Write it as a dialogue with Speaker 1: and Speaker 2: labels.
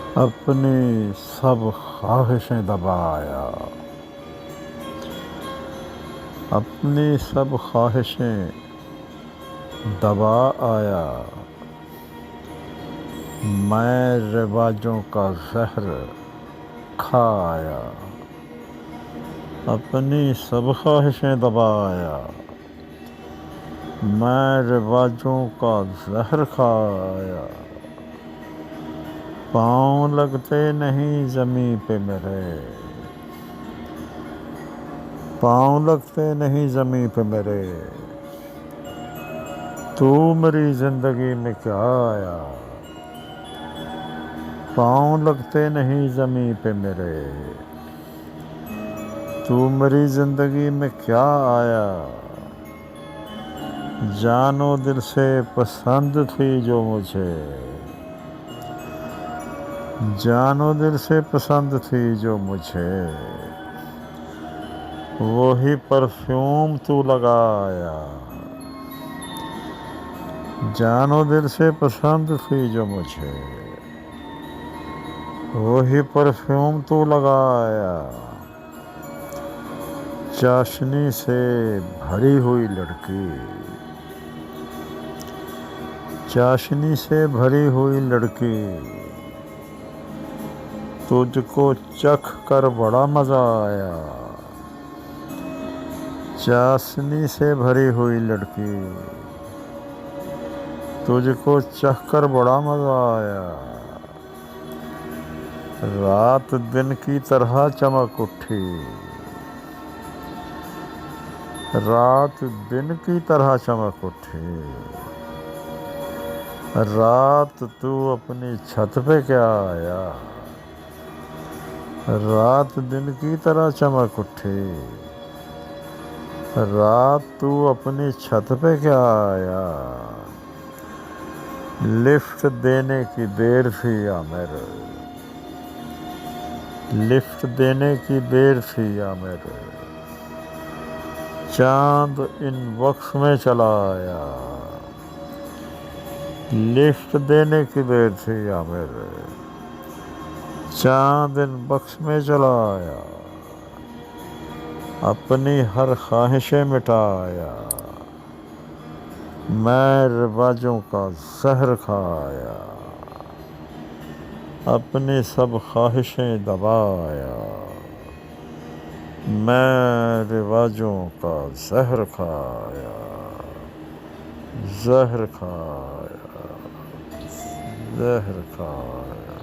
Speaker 1: अपनी सब ख्वाहिशें दबाया, अपनी सब ख्वाहिशें दबा आया। मैं रिवाजों का जहर खा आया, अपनी सब ख्वाहिशें दबा आया। मैं रिवाजों का जहर खा आया। पाँव लगते नहीं ज़मीं पे मेरे, पाँव लगते नहीं ज़मीं पे मेरे। तू मेरी ज़िंदगी में क्या आया, पाँव लगते नहीं ज़मीं पे मेरे। तू मेरी ज़िंदगी में क्या आया। जानो दिल से पसंद थी जो मुझे, जानो दिल से पसंद थी जो मुझे। वही परफ्यूम तू लगाया। जानो दिल से पसंद थी जो मुझे, वही परफ्यूम तू लगाया। चाशनी से भरी हुई लड़की, चाशनी से भरी हुई लड़की। तुझको चख कर बड़ा मज़ा आया। चाशनी से भरी हुई लड़की, तुझको चख कर बड़ा मज़ा आया। रात दिन की तरह चमक उठी, रात दिन की तरह चमक उठी। रात तू अपनी छत पे क्या आया, रात दिन की तरह चमक उठी। रात तू अपनी छत पे क्या आया। लिफ्ट देने की देर थी आमिर, लिफ्ट देने की देर थी आमिर। चांद इनबॉक्स में चला आया। लिफ्ट देने की देर थी आमिर, चांद इनबॉक्स में चला आया। अपनी हर ख्वाहिशें मिटाया। मैं रिवाजों का जहर खाया, अपनी सब ख्वाहिशें दबाया। मैं रिवाजों का जहर खाया, जहर खाया, जहर खाया।